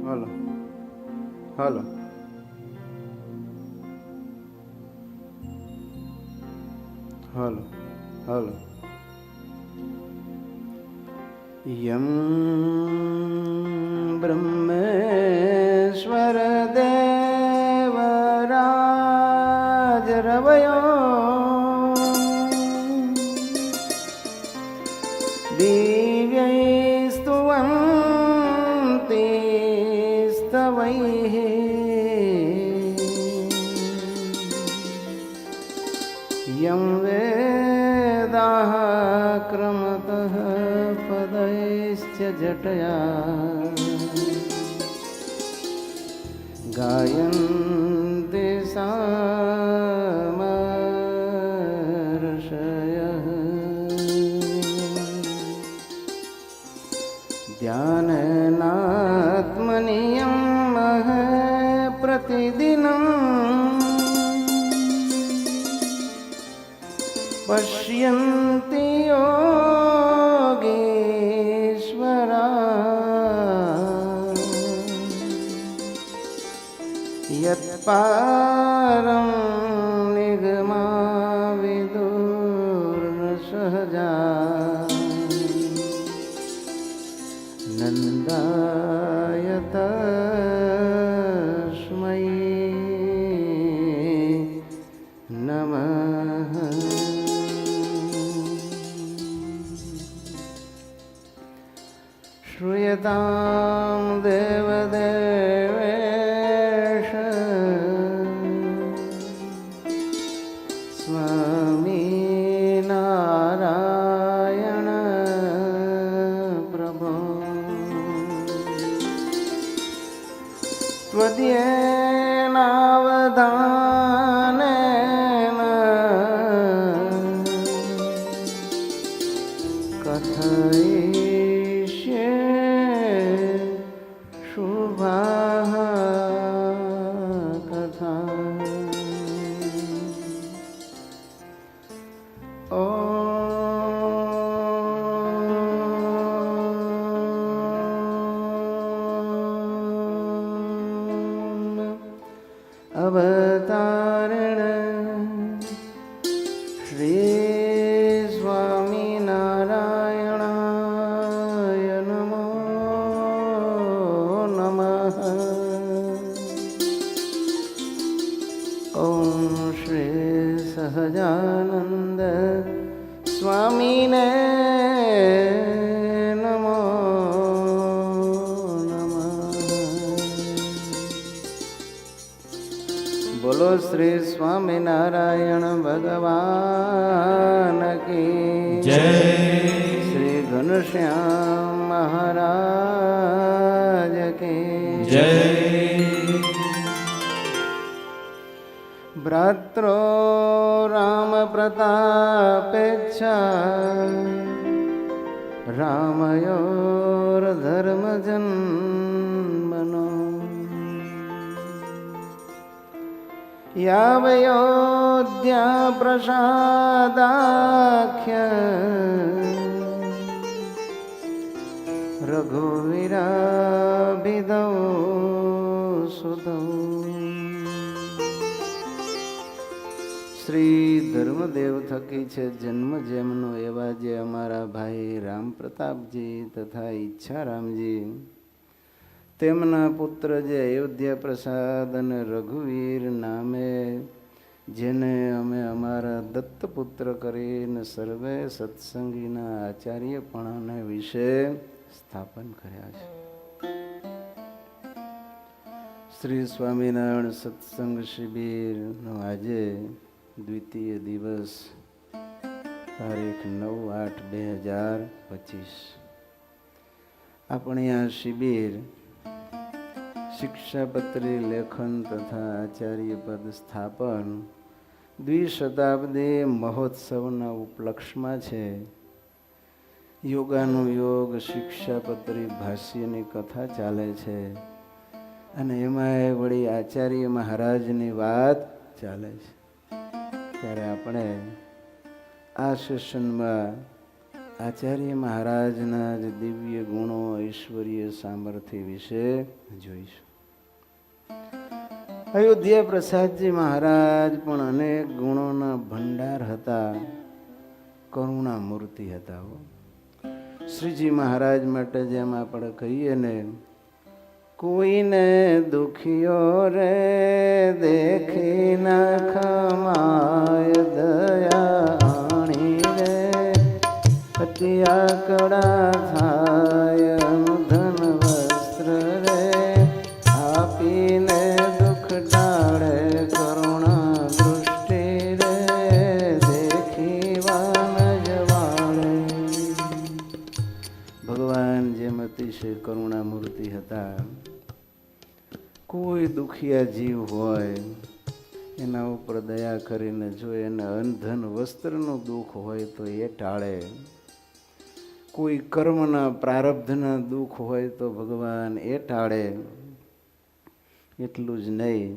Hello hello hello hello યમ બ્રહ્મેશ્વર દેવરાજ રવયો દિવ્યૈ સ્તુવંતિ સ્તવૈઃ યં વેદાઃ ક્રમતઃ પદૈશ્ચ જટયા ગાયન્તિ સામર્ષયઃ ધ્યાનેનાત્મનિયમ પ્રતિદિનમ પશ્યન્તિ યોગેશ્વરા યત્પારં નિગમા વિદુર્ન સહજા નંદાય તસ્મૈ નમઃ. શ્રૂયતાં દેવદેવેશ સ્વામિનારાયણ પ્રભો ત્વદીયેનાવધાનેન કથયિષ્યે શુભાઃ કથા. અવતારણ શ્રી સ્વામિનારાયણાય નમો નમઃ. ઓમ શ્રી સહજાનંદ સ્વામીને નમો બોલો શ્રી સ્વામિનારાયણ ભગવાન કી જય. શ્રી ઘનશ્યામ મહારાજ કી જય. ભ્રાત્રો રામ પ્રતાપેચ્છા રામયોર ધર્મ જન્મનો યાવયોધ્યા પ્રસાદાખ્ય રઘુવીરાભિદૌ સુતૌ. શ્રી ધર્મદેવ થકી છે જન્મ જેમનો એવા જે અમારા ભાઈ રામ પ્રતાપજી તથા ઈચ્છારામજી, તેમના પુત્ર જે અયોધ્યા પ્રસાદ અને રઘુવીર નામે જેને અમે અમારા દત્તપુત્ર કરીને સર્વે સત્સંગીના આચાર્યપણાને વિશે સ્થાપન કર્યા છે. શ્રી સ્વામિનારાયણ સત્સંગ શિબિરનો આજે દ્વિતીય દિવસ, તારીખ 9/8/2025. આપણી આ શિબિર શિક્ષાપત્રી લેખન તથા આચાર્ય પદ સ્થાપન દ્વિશતાબ્દી મહોત્સવના ઉપલક્ષમાં છે. યોગાનુયોગ શિક્ષાપત્રી ભાષ્યની કથા ચાલે છે અને એમાં વળી આચાર્ય મહારાજની વાત ચાલે છે. ત્યારે આપણે આ સેશનમાં આચાર્ય મહારાજના જ દિવ્ય ગુણો, ઐશ્વર્ય, સામર્થ્ય વિશે જોઈશું. અયોધ્યા પ્રસાદજી મહારાજ પણ અનેક ગુણોના ભંડાર હતા, કરુણા મૂર્તિ હતા. શ્રીજી મહારાજ માટે જેમ આપણે કહીએ ને, કોઈને દુખિયો રે દેખી ના ખમાય દયાણી રે, અતિયા કડા થાય ધન વસ્ત્ર રે, આપીને દુઃખ ટાળે કરુણા દૃષ્ટિ રે, દેખી વાન જવાળે. ભગવાન જેમ અતિશય કરુણા મૂર્તિ હતા. કોઈ દુખિયા જીવ હોય એના ઉપર દયા કરીને જો એને અનધન વસ્ત્રનું દુઃખ હોય તો એ ટાળે. કોઈ કર્મના પ્રારબ્ધના દુઃખ હોય તો ભગવાન એ ટાળે. એટલું જ નહીં,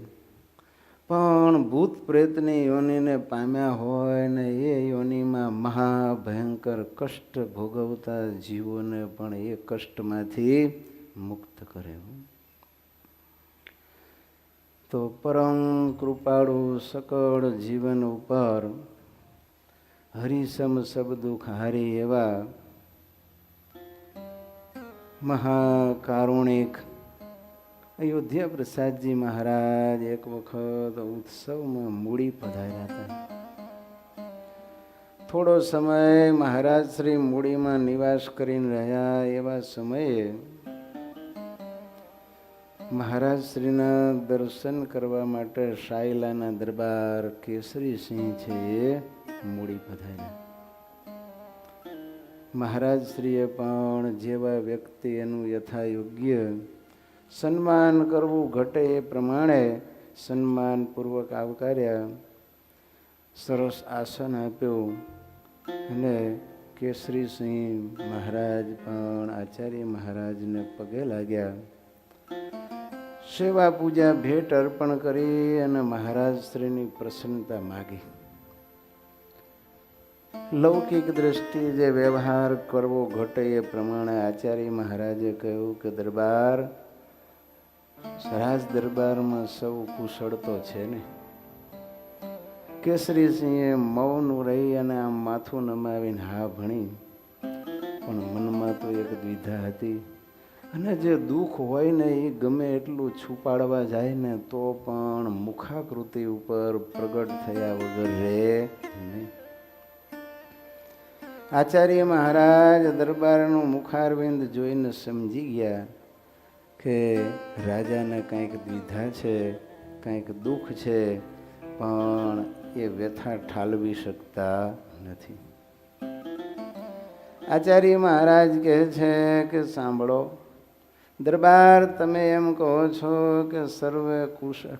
પણ ભૂત પ્રેતની યોનિને પામ્યા હોય ને એ યોનિમાં મહાભયંકર કષ્ટ ભોગવતા જીવોને પણ એ કષ્ટમાંથી મુક્ત કરે. તો પરમ કૃપાળુ સકળ જીવન ઉપર હરિસમ સબ દુઃખ હારી એવા મહાકારુણિક અયોધ્યા પ્રસાદજી મહારાજ એક વખત ઉત્સવમાં મૂડી પધાર્યા હતા. થોડો સમય મહારાજ શ્રી મૂડીમાં નિવાસ કરીને રહ્યા. એવા સમયે મહારાજ શ્રીના દર્શન કરવા માટે સાયલાના દરબાર કેસરી સિંહ છે એ મૂડી પધાર્યા. મહારાજ શ્રીએ પણ જેવા વ્યક્તિ એનું યથાયોગ્ય સન્માન કરવું ઘટે એ પ્રમાણે સન્માનપૂર્વક આવકાર્યા. સરસ આસન આપ્યું અને કેસરી સિંહ મહારાજ પણ આચાર્ય મહારાજને પગે લાગ્યા. સેવા પૂજા ભેટ અર્પણ કરી અને મહારાજ શ્રીની પ્રસન્નતા માગી. લૌકિક દ્રષ્ટિએ જે વ્યવહાર કરવો ઘટે એ પ્રમાણે આચાર્ય મહારાજે કહ્યું કે દરબાર, રાજ દરબારમાં સૌ કુશળ તો છે ને. કેસરી સિંહે મૌન રહી અને આમ માથું નમાવીને હા ભણી, પણ મનમાં તો એક દ્વિધા હતી. અને જે દુઃખ હોય ને એ ગમે એટલું છુપાડવા જાય ને તો પણ મુખાકૃતિ ઉપર પ્રગટ થયા વગર રહે નહીં. આચાર્ય મહારાજ દરબારનું મુખારવિંદ જોઈને સમજી ગયા કે રાજાને કંઈક દ્વિધા છે, કંઈક દુઃખ છે, પણ એ વ્યથા ઠાલવી શકતા નથી. આચાર્ય મહારાજ કહે છે કે સાંભળો દરબાર, તમે એમ કહો છો કે સર્વે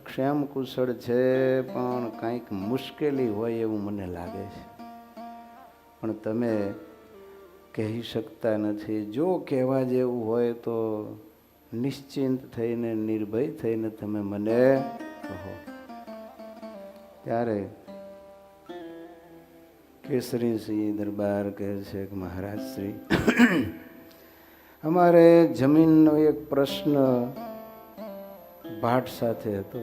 ક્ષેમ કુશળ છે, પણ કંઈક મુશ્કેલી હોય એવું મને લાગે છે. પણ તમે કહી શકતા નથી. જો કહેવા જેવું હોય તો નિશ્ચિંત થઈને, નિર્ભય થઈને તમે મને કહો. ત્યારે કેસરીસિંહ દરબાર કહે છે કે મહારાજ શ્રી, અમારે જમીનનો એક પ્રશ્ન ભાટ સાથે હતો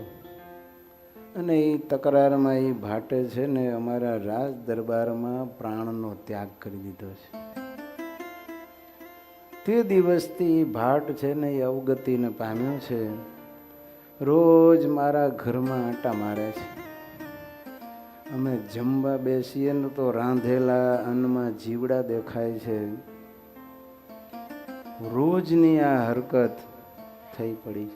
અને એ તકરારમાં એ ભાટે છે ને અમારા રાજ દરબારમાં પ્રાણનો ત્યાગ કરી દીધો છે. તે દિવસથી ભાટ છે ને એ અવગતિને પામ્યો છે. રોજ મારા ઘરમાં આંટા મારે છે. અમે જમવા બેસીએ ને તો રાંધેલા અન્નમાં જીવડા દેખાય છે. રોજની આ હરકત થઈ પડી.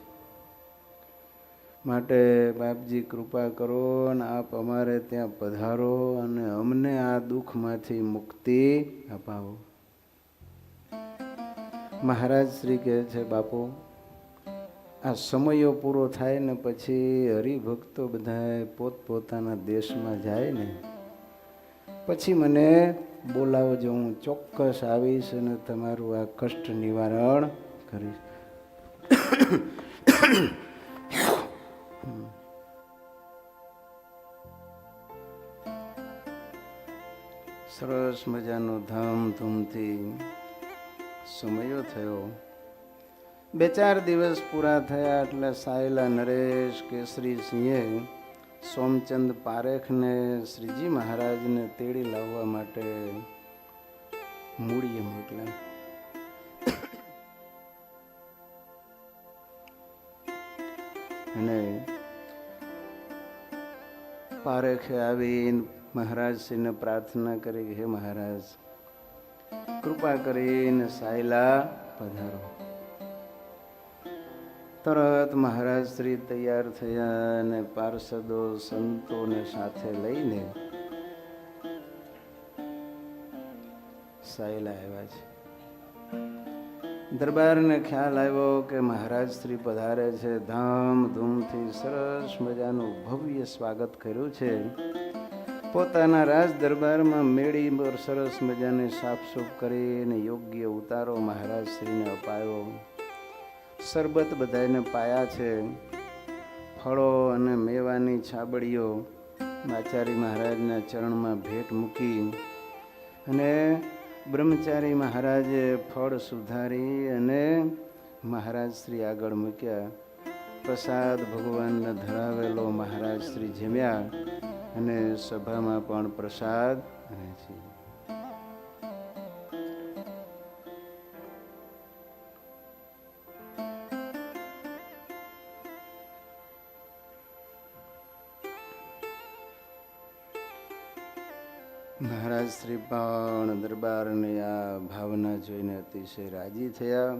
માટે બાપજી કૃપા કરો અને આપ અમારે ત્યાં પધારો અને અમને આ દુઃખમાંથી મુક્તિ અપાવો. મહારાજ શ્રી કહે છે બાપુ, આ સમયો પૂરો થાય ને પછી હરિભક્તો બધા પોતપોતાના દેશમાં જાય ને પછી મને બોલાવજો. હું ચોક્કસ આવીશ અને તમારું આ કષ્ટ નિવારણ કરીશ. સરસ મજાનો ધામધૂમથી સમયો થયો. 2-4 દિવસ પૂરા થયા એટલે સાયલા નરેશ કેસરી સિંહે સોમચંદ પારેખને શ્રીજી મહારાજને તેડી લાવવા માટે મૂડીએ મોકલ્યા. અને પારેખે આવીને મહારાજશ્રીને પ્રાર્થના કરી કે હે મહારાજ, કૃપા કરીને સાયલા પધારો. તરત મહારાજ શ્રી તૈયાર થયા અને પાર્ષદો સંતોને સાથે લઈને સાયલા આવ્યા છે. દરબારને ખ્યાલ આવ્યો કે મહારાજ શ્રી પધારે છે. ધામધૂમથી સરસ મજાનું ભવ્ય સ્વાગત કર્યું છે. પોતાના રાજ દરબારમાં મેળી પર સરસ મજાની સાફસૂફ કરીને યોગ્ય ઉતારો મહારાજ શ્રીને અપાયો. શરબત બધાને પાયા છે. ફળો અને મેવાની છાબડીઓ આચાર્ય મહારાજના ચરણમાં ભેટ મૂકી અને બ્રહ્મચારી મહારાજે ફળ સુધારી અને મહારાજ શ્રી આગળ મૂક્યા. પ્રસાદ ભગવાનને ધરાવેલો મહારાજ શ્રી જમ્યા અને સભામાં પણ પ્રસાદ વહેંચી. મહારાજ શ્રી પણ દરબારની આ ભાવના જોઈને અતિશય રાજી થયા.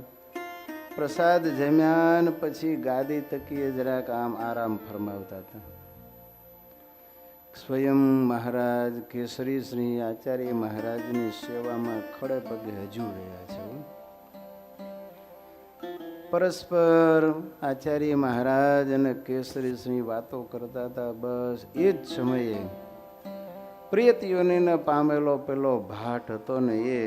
પ્રસાદ જમ્યા ને પછી ગાદી તકીએ જરાક આમ આરામ ફરમાવતા હતા. સ્વયં મહારાજ કેસરી શ્રી આચાર્ય મહારાજની સેવામાં ખડે પગે હજુ રહ્યા છે. પરસ્પર આચાર્ય મહારાજ અને કેસરી શ્રી વાતો કરતા હતા. બસ એ જ સમયે પ્રિયતિઓને પામેલો પેલો ભાટ હતો ને એ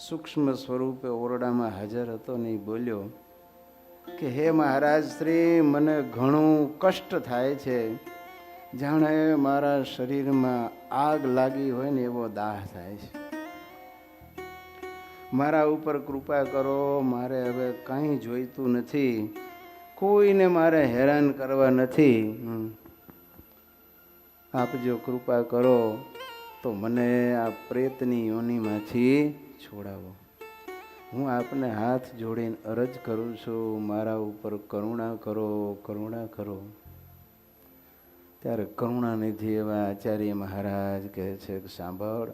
સૂક્ષ્મ સ્વરૂપે ઓરડામાં હાજર હતો ને એ બોલ્યો કે હે મહારાજ શ્રી, મને ઘણું કષ્ટ થાય છે. જાણે મારા શરીરમાં આગ લાગી હોય ને એવો દાહ થાય છે. મારા ઉપર કૃપા કરો. મારે હવે કંઈ જોઈતું નથી. કોઈને મારે હેરાન કરવા નથી. આપ જો કૃપા કરો તો મને આ પ્રેતની યોનિમાંથી છોડાવો. હું આપને હાથ જોડીને અરજ કરું છું, મારા ઉપર કરુણા કરો, કરુણા કરો. ત્યારે કરુણાનિધિ એવા આચાર્ય મહારાજ કહે છે કે સાંભળ,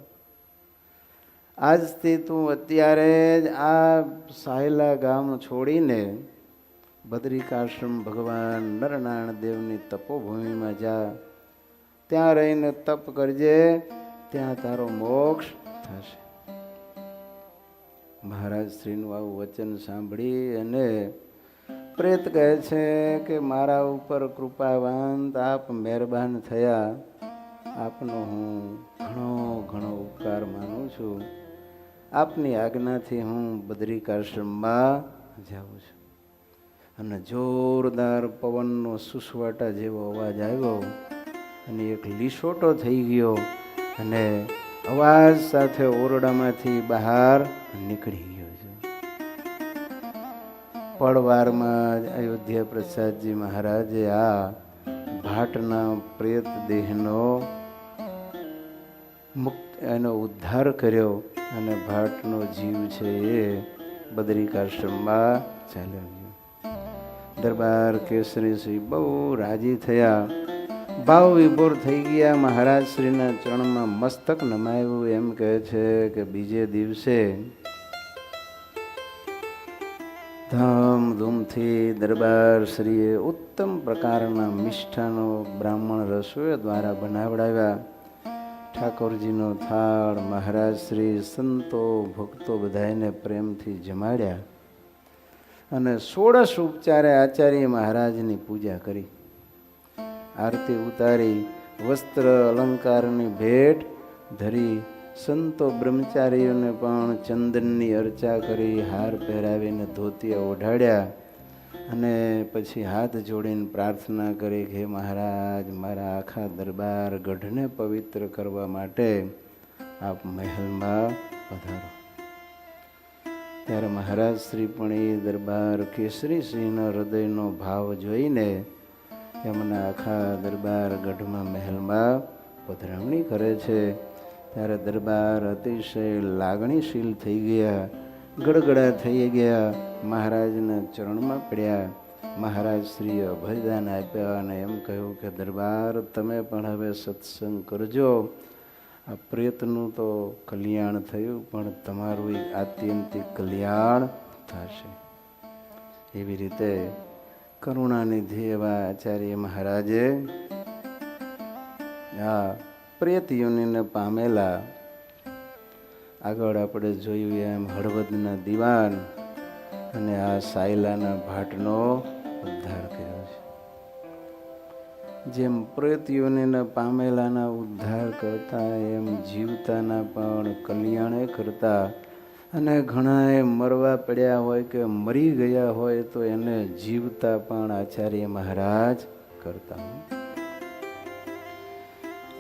આજથી તું અત્યારે જ આ સાયલા ગામ છોડીને બદ્રિકાશ્રમ ભગવાન નરનારાયણ દેવની તપોભૂમિમાં જા. ત્યાં રહીને તપ કરજે, ત્યાં તારો મોક્ષ થશે. મહારાજ શ્રીનું આવું વચન સાંભળી અને પ્રેત કહે છે કે મારા ઉપર કૃપાવંત આપ મહેરબાન થયા. આપનો હું ઘણો ઘણો ઉપકાર માનું છું. આપની આજ્ઞાથી હું બદ્રિકાશ્રમમાં જાઉં છું. અને જોરદાર પવનનો સુસવાટા જેવો અવાજ આવ્યો અને એક લીસોટો થઈ ગયો અને અવાજ સાથે ઓરડામાંથી બહાર નીકળી ગયો છે. પડવારમાં જ અયોધ્યા પ્રસાદજી મહારાજે આ ભાટના પ્રેત દેહનો એનો ઉદ્ધાર કર્યો અને ભાટનો જીવ છે એ બદ્રિકાશ્રમમાં ચાલ્યો ગયો. દરબાર કેસરી શ્રી બહુ રાજી થયા, ભાવ વિભોર થઈ ગયા. મહારાજ શ્રીના ચરણમાં મસ્તક નમાયું. એમ કહે છે કે બીજે દિવસે ધામધૂમથી દરબાર શ્રીએ ઉત્તમ પ્રકારના મિષ્ઠાનો બ્રાહ્મણ રસોઈ દ્વારા બનાવડાવ્યા. ઠાકોરજીનો થાળ મહારાજ શ્રી સંતો ભક્તો બધાને પ્રેમથી જમાડ્યા અને 16 ઉપચારે આચાર્ય મહારાજની પૂજા કરી. આરતી ઉતારી, વસ્ત્ર અલંકારની ભેટ ધરી, સંતો બ્રહ્મચારીઓને પણ ચંદનની અર્ચા કરી, હાર પહેરાવીને ધોતિયા ઓઢાડ્યા અને પછી હાથ જોડીને પ્રાર્થના કરી કે હે મહારાજ, મારા આખા દરબાર ગઢને પવિત્ર કરવા માટે આપ મહેલમાં પધારો. ત્યારે મહારાજ શ્રી પણ એ દરબાર કેસરી સિંહના હૃદયનો ભાવ જોઈને એમના આખા દરબાર ગઢમાં મહેલમાં પધરામણી કરે છે. ત્યારે દરબાર અતિશય લાગણીશીલ થઈ ગયા, ગડગડા થઈ ગયા, મહારાજના ચરણમાં પડ્યા. મહારાજ શ્રીએ અભયદાન આપ્યા અને એમ કહ્યું કે દરબાર તમે પણ હવે સત્સંગ કરજો. આ પ્રેતનું તો કલ્યાણ થયું, પણ તમારું એક આત્યંતિક કલ્યાણ થશે. એવી રીતે કરુણાનિધિ એવા આચાર્ય મહારાજે આ પ્રેત યોનિને પામેલા, આગળ આપણે જોયું એમ હળવદના દિવાન અને આ સાયલાના ભાટનો ઉદ્ધાર કર્યો છે. જેમ પ્રેત યોનિને પામેલાના ઉદ્ધાર કરતા એમ જીવતાના પણ કલ્યાણે કરતા, અને ઘણાએ મરવા પડ્યા હોય કે મરી ગયા હોય તો એને જીવતા પણ આચાર્ય મહારાજ કરતા.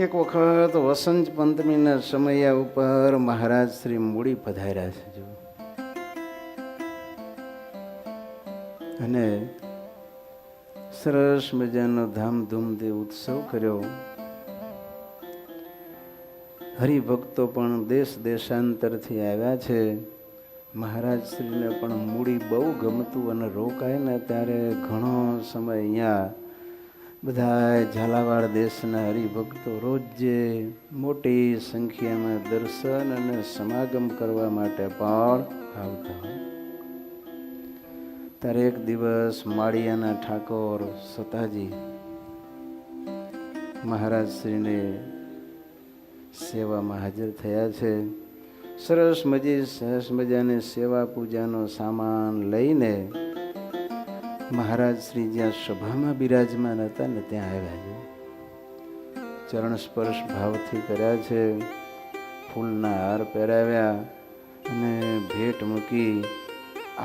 એક વખત વસંત પંચમીના સમયા ઉપર મહારાજ શ્રી મૂડી પધાર્યા છે જો, અને સરસ મજાનો ધામધૂમથી ઉત્સવ કર્યો. હરિભક્તો પણ દેશ દેશાંતરથી આવ્યા છે. મહારાજ શ્રીને પણ મૂડી બહુ ગમતું, અને રોકાય ને ત્યારે ઘણો સમય અહીંયા બધા ઝાલાવાડ દેશના હરિભક્તો રોજે મોટી સંખ્યામાં દર્શન અને સમાગમ કરવા માટે પણ આવતા હોય. ત્યારે એક દિવસ માળિયાના ઠાકોર સતાજી મહારાજ શ્રીને સેવામાં હાજર થયા છે. સરસ મજાની સેવા પૂજાનો સામાન લઈને મહારાજ શ્રી જ્યાં સભામાં બિરાજમાન હતા ને ત્યાં આવ્યા છે. ચરણ સ્પર્શ ભાવથી કર્યા છે, ફૂલના હાર પહેરાવ્યા અને ભેટ મૂકી,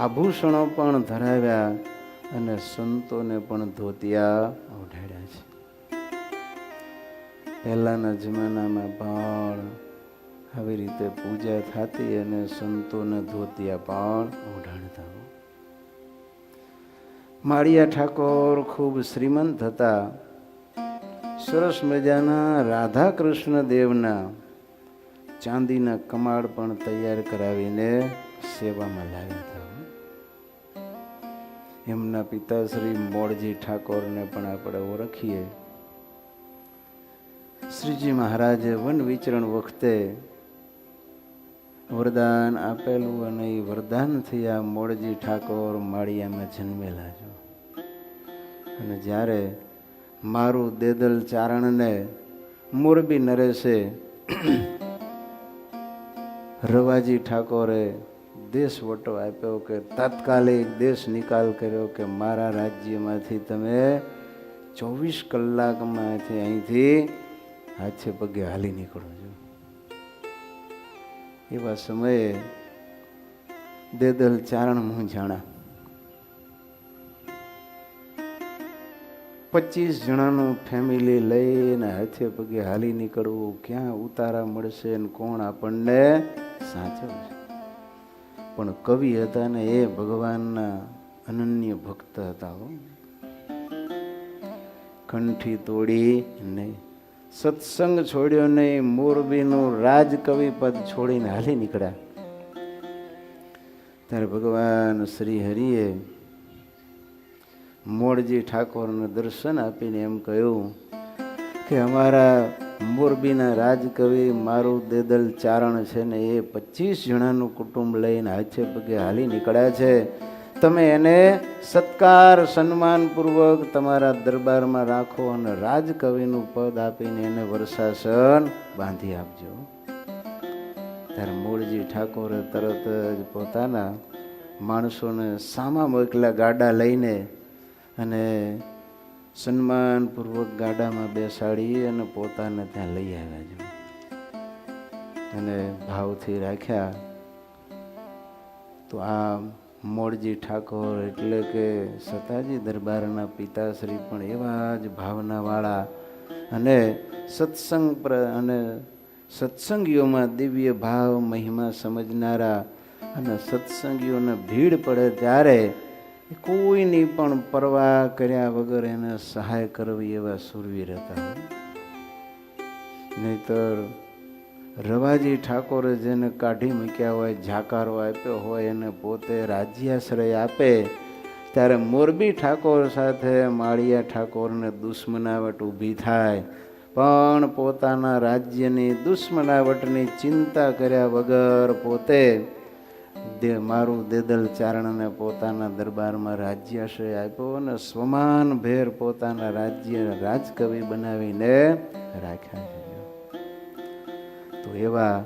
આભૂષણો પણ ધરાવ્યા અને સંતોને પણ ધોતિયા ઓઢાડ્યા છે. પહેલાના જમાનામાં પણ આવી રીતે પૂજા થતી અને સંતોને ધોતિયા પણ ઓઢાડતા. માળિયા ઠાકોર ખૂબ શ્રીમંત હતા. સરસ મજાના રાધા કૃષ્ણ દેવના ચાંદીના કમાડ પણ તૈયાર કરાવીને સેવામાં લાવ્યા હતા. એમના પિતાશ્રી મોળજી ઠાકોરને પણ આપણે ઓળખીએ. શ્રીજી મહારાજે વન વિચરણ વખતે વરદાન આપેલું, અને એ વરદાનથી આ મોળજી ઠાકોર માળિયામાં જન્મેલા છો. અને જ્યારે મારું દેદલ ચારણને મોરબી નરેશે રવાજી ઠાકોરે દેશ વટો આપ્યો કે તાત્કાલિક દેશ નિકાલ કર્યો કે મારા રાજ્યમાંથી તમે 24 કલાકમાંથી અહીંથી હાથે પગે હાલી નીકળો છો. એવા સમયે દેદલ ચારણ મૂંઝાણા. 25 જણાનું ફેમિલી લઈને હાથે પગે હાલી નીકળવું, ક્યાં ઉતારા મળશે ને કોણ આપણને સાચવશે. પણ કવિ હતા ને એ ભગવાનના અનન્ય ભક્ત હતા. કંઠી તોડી નહીં, સત્સંગ છોડ્યો નહીં, મોરબીનું રાજકવિ પદ છોડીને હાલી નીકળ્યા. ત્યારે ભગવાન શ્રી હરિએ મોળજી ઠાકોરને દર્શન આપીને એમ કહ્યું કે અમારા મોરબીના રાજકવિ મારું દેદલ ચારણ છે ને એ 25 જણાનું કુટુંબ લઈને હાથે પગે હાલી નીકળ્યા છે. તમે એને સત્કાર સન્માનપૂર્વક તમારા દરબારમાં રાખો અને રાજકવિનું પદ આપીને એને વર્ષાસન બાંધી આપજો. ત્યારે મોળજી ઠાકોરે તરત જ પોતાના માણસોને સામા મોકલ્યા ગાડા લઈને, અને સન્માનપૂર્વક ગાડામાં બેસાડી અને પોતાને ત્યાં લઈ આવ્યા છે. અને ભાવથી રાખ્યા. તો આ મોળજી ઠાકોર એટલે કે સતાજી દરબારના પિતાશ્રી પણ એવા જ ભાવનાવાળા અને સત્સંગ અને સત્સંગીઓમાં દિવ્ય ભાવ મહિમા સમજનારા અને સત્સંગીઓને ભીડ પડે ત્યારે કોઈની પણ પરવા કર્યા વગર એને સહાય કરવી એવા સુરવીર હતા. નહીતર રવાજી ઠાકોરે જેને કાઢી મૂક્યા હોય, જાકારો આપ્યો હોય, એને પોતે રાજ્યાશ્રય આપે ત્યારે મોરબી ઠાકોર સાથે માળિયા ઠાકોરને દુશ્મનાવટ ઊભી થાય, પણ પોતાના રાજ્યની દુશ્મનાવટની ચિંતા કર્યા વગર પોતે મારું દેદલ ચારણને પોતાના દરબારમાં રાજ્યાશ્રય આપ્યો અને સ્વમાન ભેર પોતાના રાજ્ય રાજકવિ બનાવીને રાખ્યા છે. તો એવા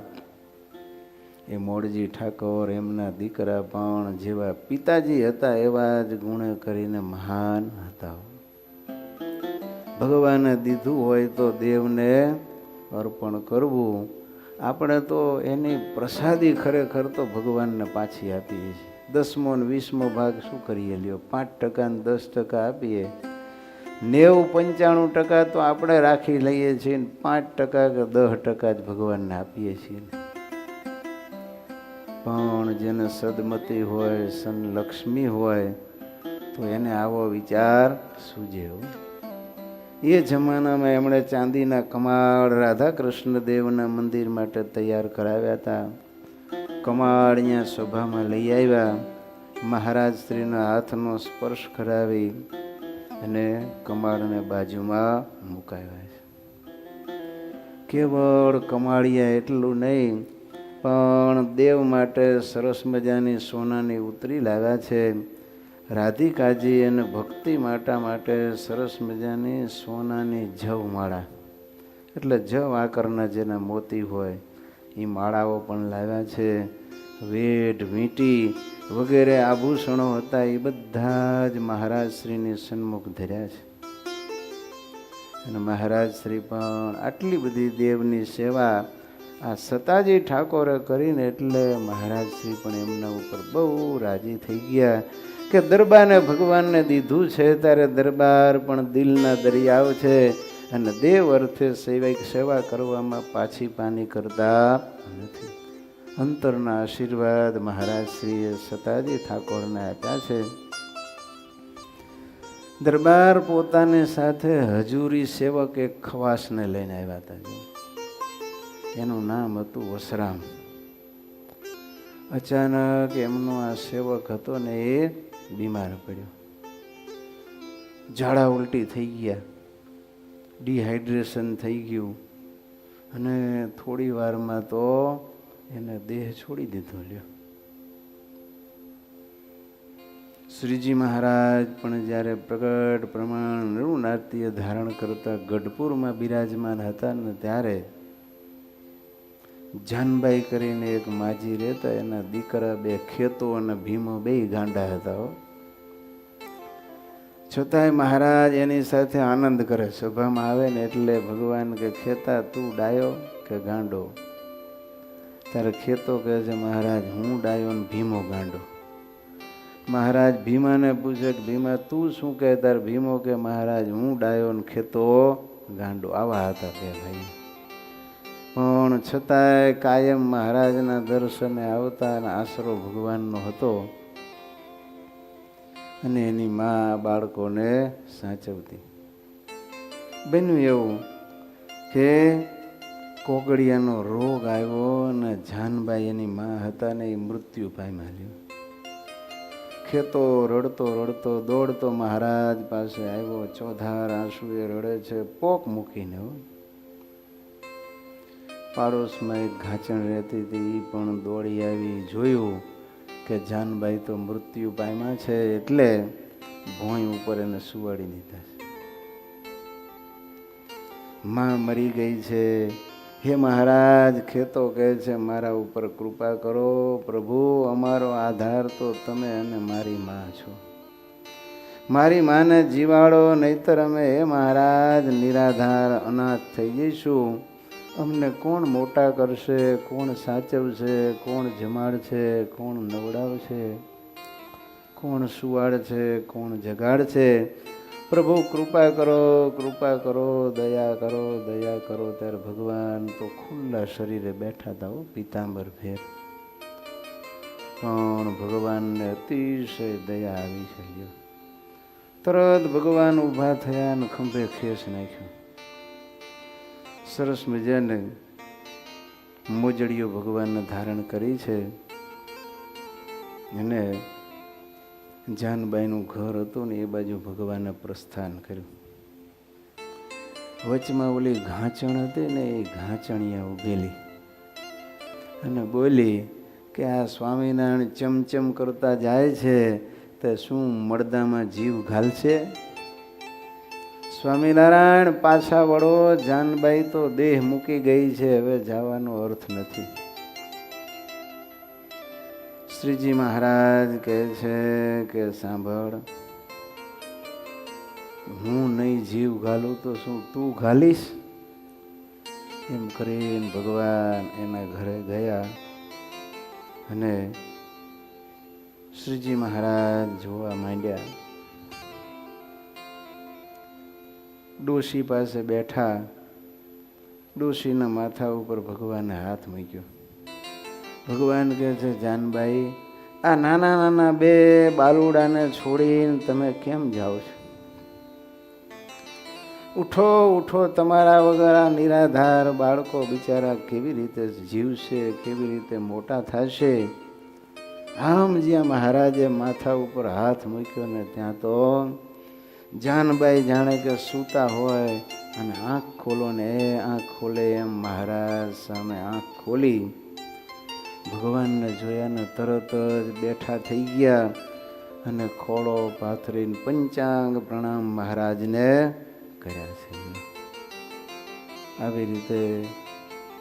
એ મોડજી ઠાકોર એમના દીકરા પણ જેવા પિતાજી હતા એવા જ ગુણે કરીને મહાન હતા. ભગવાને દીધું હોય તો દેવને અર્પણ કરવું. આપણે તો એની પ્રસાદી ખરેખર તો ભગવાનને પાછી આપીએ છીએ. 10મો ને 20મો ભાગ શું કરીએ લ્યો? 5% ને 10% આપીએ. 90-95% તો આપણે રાખી લઈએ છીએ, 5% કે 10% જ ભગવાનને આપીએ છીએ. પણ જેને સદમતી હોય, સનલક્ષ્મી હોય તો એને આવો વિચાર સૂજે. એ જમાનામાં એમણે ચાંદીના કમાળ રાધા કૃષ્ણ દેવના મંદિર માટે તૈયાર કરાવ્યા હતા. કમાળ અહીંયા સભામાં લઈ આવ્યા, મહારાજ શ્રીના હાથનો સ્પર્શ કરાવી અને કમાળને બાજુમાં મુકાવ્યા છે. કેવળ કમાળિયા એટલું નહીં, પણ દેવ માટે સરસ મજાની સોનાની ઉતરી લાવ્યા છે. રાધિકાજી અને ભક્તિ માટે સરસ મજાની સોનાની જવ માળા, એટલે જવ આકારના જેના મોતી હોય એ માળાઓ પણ લાવ્યા છે. વેઢ વીંટી વગેરે આભૂષણો હતા એ બધા જ મહારાજ શ્રીની સન્મુખ ધર્યા છે. અને મહારાજ શ્રી પણ આટલી બધી દેવની સેવા આ સતાજી ઠાકોરે કરીને એટલે મહારાજ શ્રી પણ એમના ઉપર બહુ રાજી થઈ ગયા કે દરબારને ભગવાનને દીધું છે ત્યારે દરબાર પણ દિલના દરિયાઓ છે અને દેવ અર્થે સેવા કરવામાં પાછી પાની કરતા નથી. અંતરના આશીર્વાદ મહારાજ શ્રીએ સતાજી ઠાકોરને આપ્યા છે. દરબાર પોતાની સાથે હજુરી સેવક એક ખવાસને લઈને આવ્યા હતા. એનું નામ હતું વસરામ. અચાનક એમનો આ સેવક હતો ને એ બીમાર પડ્યો. ઝાડા ઉલટી થઈ ગયા, ડિહાઇડ્રેશન થઈ ગયું અને થોડી વારમાં તો એને દેહ છોડી દીધો. લ્યો, શ્રીજી મહારાજ પણ જ્યારે પ્રગટ પ્રમાણ નૃનાટ્ય ધારણ કરતા ગઢપુરમાં બિરાજમાન હતા ને ત્યારે જાનબાઈ કરીને એક માજી રહેતા, એના દીકરા 2 ખેતો અને ભીમો 2 ગાંડા હતા. છતાંય મહારાજ એની સાથે આનંદ કરે. સભામાં આવે ને એટલે ભગવાન કે ખેતા તું ડાયો કે ગાંડો? ત્યારે ખેતો કહે છે મહારાજ હું ડાયો ને ભીમો ગાંડો. મહારાજ ભીમાને પૂછે કે ભીમા તું શું કહે? તાર ભીમો કે મહારાજ હું ડાયો ને ખેતો ગાંડો. આવા હતા બે ભાઈ. પણ છતાંય કાયમ મહારાજના દર્શને આવતા અને આશરો ભગવાનનો હતો અને એની મા બાળકોને સાચવતી. બન્યું એવું કે કોગળિયાનો રોગ આવ્યો અને જાનબાઈ એની મા હતા ને એ મૃત્યુ પામ્યા. ખેતો રડતો રડતો દોડતો મહારાજ પાસે આવ્યો. ચોધાર આંસુએ રડે છે, પોક મૂકીને. પાડોશમાં એક ઘાચણ રહેતી હતી, એ પણ દોડી આવી. જોયું કે જાનબાઈ તો મૃત્યુ પામ્યા છે એટલે ભોંય ઉપર એને સુવાડી દીધા છે. માં મરી ગઈ છે. હે મહારાજ, ખેતો કહે છે મારા ઉપર કૃપા કરો પ્રભુ, અમારો આધાર તો તમે અને મારી માં છો. મારી માને જીવાડો, નહીતર અમે હે મહારાજ નિરાધાર અનાથ થઈ જઈશું. અમને કોણ મોટા કરશે, કોણ સાચવશે, કોણ જમાડશે, કોણ નવડાવશે, કોણ સુવાડશે, કોણ જગાડશે? પ્રભુ કૃપા કરો, કૃપા કરો, દયા કરો, દયા કરો. ત્યારે ભગવાન તો ખુલ્લા શરીરે બેઠા હતા હો, પીતાંબર ફેર. પણ ભગવાનને અતિશય દયા આવી છે. તરત ભગવાન ઊભા થયા અને ખંભે ખેસ નાખ્યો. સરસ મજાને મોજડીઓ ભગવાનને ધારણ કરી છે. અને જાનબાઈનું ઘર હતું ને એ બાજુ ભગવાને પ્રસ્થાન કર્યું. વચમાં ઓલી ઘાંચણ હતી ને એ ઘાંચણિયા ઉભેલી અને બોલી કે આ સ્વામિનારાયણ ચમચમ કરતા જાય છે તો શું મળદામાં જીવ ઘાલશે? સ્વામિનારાયણ પાછા વળો, જાનબાઈ તો દેહ મૂકી ગઈ છે, હવે જવાનો અર્થ નથી. શ્રીજી મહારાજ કહે છે કે સાંભળ, હું નહીં જીવ ઘાલું તો શું તું ઘાલીશ? એમ કરીને ભગવાન એના ઘરે ગયા અને શ્રીજી મહારાજ જોવા માંડ્યા. ડોશી પાસે બેઠા. ડોશીના માથા ઉપર ભગવાને હાથ મૂક્યો. ભગવાન કહે છે, જાનબાઈ, આ નાના નાના બે બાલુડાને છોડીને તમે કેમ જાઓ છો? ઉઠો ઉઠો, તમારા વગર આ નિરાધાર બાળકો બિચારા કેવી રીતે જીવશે, કેવી રીતે મોટા થશે? આમ જ્યાં મહારાજે માથા ઉપર હાથ મૂક્યો ને ત્યાં તો જાનબાઈ જાણે કે સૂતા હોય અને આંખ ખોલો ને એ આંખ ખોલે એમ મહારાજ સામે આંખ ખોલી ભગવાનને જોયા ને તરત જ બેઠા થઈ ગયા અને ખોળો પાથરીને પંચાંગ પ્રણામ મહારાજને કર્યા છે. આવી રીતે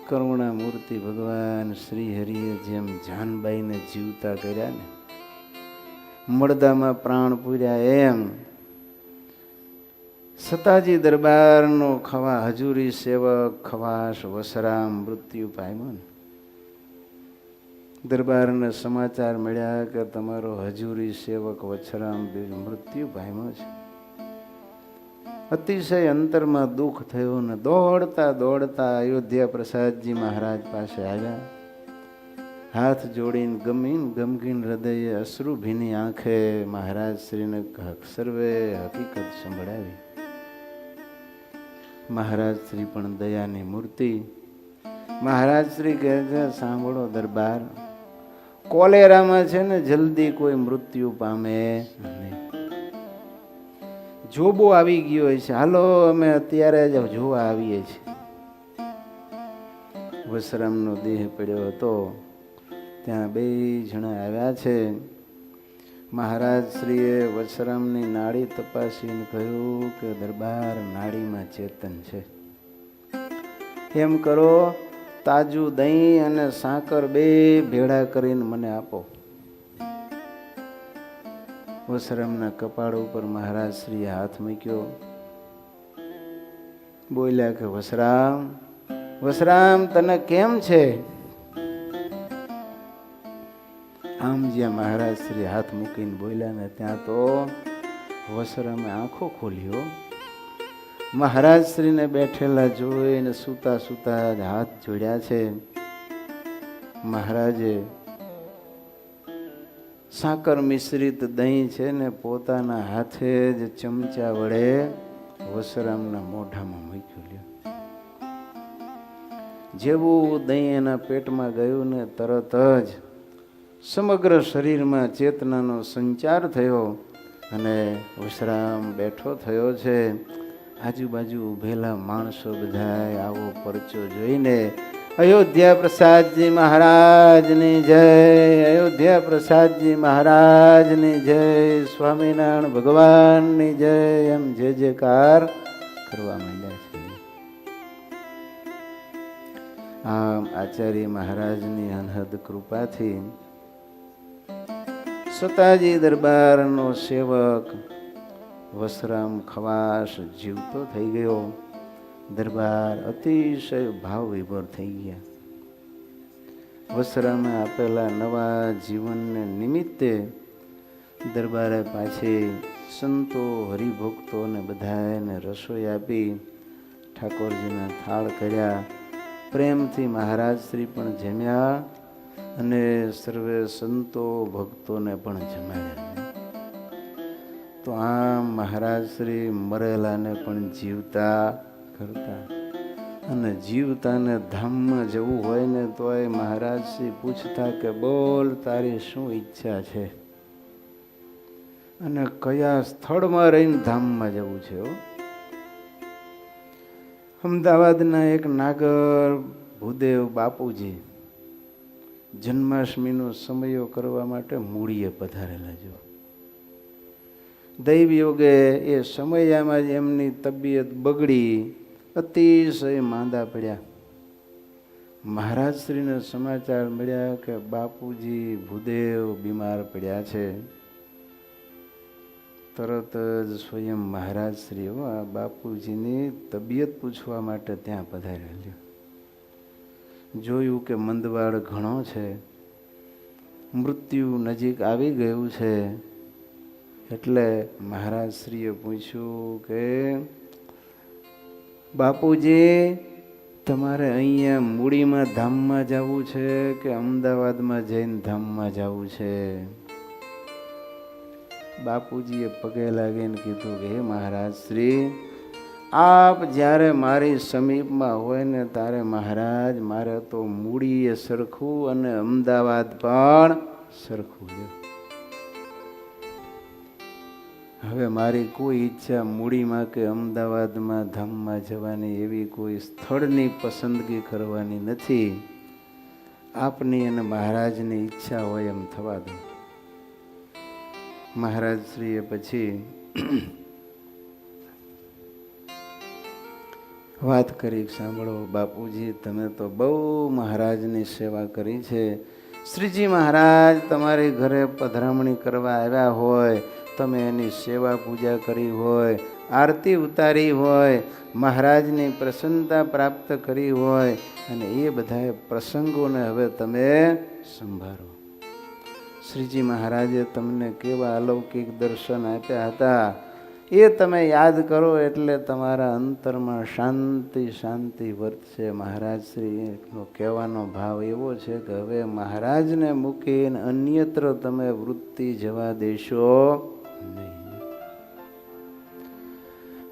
કરુણા મૂર્તિ ભગવાન શ્રી હરિએ જેમ જાનબાઈને જીવતા કર્યા ને, મળદામાં પ્રાણ પૂર્યા, એમ સતાજી દરબારનો ખવા હજુરી સેવક ખવાશ વસરામ મૃત્યુ પામ્યો ને. દરબારને સમાચાર મળ્યા કે તમારો હજુરી સેવક વછરામ મૃત્યુ પામ્યો છે. અતિશય અંતરમાં દુઃખ થયું ને દોડતા દોડતા અયોધ્યા પ્રસાદજી મહારાજ પાસે આવ્યા. હાથ જોડીને ગમગીન હૃદયે અશ્રુ ભીની આંખે મહારાજ શ્રીને સર્વે હકીકત સંભળાવી. મહારાજ શ્રી પણ દયાની મૂર્તિ. મહારાજ શ્રી કહે છે, સાંભળો દરબાર, કોલેરામાં છે ને જલ્દી કોઈ મૃત્યુ પામે નહીં. જોબો આવી ગયો છે, હાલો અમે અત્યારે જ જોવા આવીએ છીએ. વસરામનો દેહ પડ્યો હતો, ત્યાં બે જણા આવ્યા છે. મહારાજ શ્રીએ વસરામની નાડી તપાસીને કહ્યું કે દરબાર, નાડીમાં ચેતન છે. એમ કરો, તાજું દહીં અને સાકર બે ભેળા કરીને મને આપો. વસરામના કપાળ ઉપર મહારાજ શ્રીએ હાથ મૂક્યો. બોલ્યા કે વસરામ, વસરામ, તને કેમ છે? આમ જ્યાં મહારાજ શ્રી હાથ મૂકીને બોલ્યા ને ત્યાં તો વસરામે આંખો ખોલ્યો. મહારાજ શ્રીને બેઠેલા જોઈને સૂતા સૂતા હાથ જોડ્યા છે. મહારાજે સાકર મિશ્રિત દહીં છે ને પોતાના હાથે જ ચમચા વડે વસરામના મોઢામાં મૂક્યું. લ્યો, જેવું દહીં એના પેટમાં ગયું ને તરત જ સમગ્ર શરીરમાં ચેતનાનો સંચાર થયો અને વસરામ બેઠો થયો છે. આજુબાજુ ઉભેલા માણસો બધાય આવો પરચો જોઈને અયોધ્યા પ્રસાદજી મહારાજની જય, અયોધ્યા પ્રસાદજી મહારાજની જય, સ્વામિનારાયણ ભગવાનની જય, એમ જે જયકાર કરવા માંડ્યા છે. આમ આચાર્ય મહારાજની અનહદ કૃપાથી સતાજી દરબારનો સેવક વસરામ ખવાશ જીવતો થઈ ગયો. દરબાર અતિશય ભાવ વિભોર થઈ ગયા. વસરામે આપેલા નવા જીવનને નિમિત્તે દરબારે પાછી સંતો હરિભક્તોને બધાને રસોઈ આપી, ઠાકોરજીના થાળ કર્યા, પ્રેમથી મહારાજ શ્રી પણ જમ્યા અને સર્વે સંતો ભક્તોને પણ જમાડ્યા. તો આમ મહારાજ શ્રી મરેલાને પણ જીવતા કરતા, અને જીવતાને ધામમાં જવું હોય ને તોય મહારાજ શ્રી પૂછતા કે બોલ તારી શું ઈચ્છા છે અને કયા સ્થળમાં રહીને ધામમાં જવું છે. અમદાવાદના એક નાગર ભૂદેવ બાપુજી જન્માષ્ટમીનો સમયો કરવા માટે મૂળીએ પધારેલા. જો દૈવ યોગે એ સમયમાં જ એમની તબિયત બગડી, અતિશય માંદા પડ્યા. મહારાજ શ્રીને સમાચાર મળ્યા કે બાપુજી ભૂદેવ બીમાર પડ્યા છે. તરત જ સ્વયં મહારાજ શ્રી આ બાપુજીની તબિયત પૂછવા માટે ત્યાં પધારેલા. જોયું કે મંદવાડ ઘણો છે, મૃત્યુ નજીક આવી ગયું છે. એટલે મહારાજ શ્રીએ પૂછ્યું કે બાપુજી તમારે અહીંયા મૂડીમાં ધામમાં જવું છે કે અમદાવાદમાં જઈને ધામમાં જવું છે? બાપુજીએ પગે લાગીને કીધું કે હે મહારાજ શ્રી, આપ જ્યારે મારી સમીપમાં હોય ને ત્યારે મહારાજ મારે તો મૂડીએ સરખું અને અમદાવાદ પણ સરખું છે. હવે મારી કોઈ ઈચ્છા મૂડીમાં કે અમદાવાદમાં ધામમાં જવાની એવી કોઈ સ્થળની પસંદગી કરવાની નથી. આપની અને મહારાજની ઈચ્છા હોય એમ થવા દો. મહારાજ શ્રીએ પછી વાત કરી, સાંભળો બાપુજી તમે તો બહુ મહારાજની સેવા કરી છે. શ્રીજી મહારાજ તમારી ઘરે પધરામણી કરવા આવ્યા હોય, તમે એની સેવા પૂજા કરી હોય, આરતી ઉતારી હોય, મહારાજની પ્રસન્નતા પ્રાપ્ત કરી હોય, અને એ બધા પ્રસંગોને હવે તમે સંભાળો. શ્રીજી મહારાજે તમને કેવા અલૌકિક દર્શન આપ્યા હતા એ તમે યાદ કરો એટલે તમારા અંતરમાં શાંતિ શાંતિ વર્તશે. મહારાજ શ્રીનો કહેવાનો ભાવ એવો છે કે હવે મહારાજને મૂકીને અન્યત્ર તમે વૃત્તિ જવા દેશો નહીં.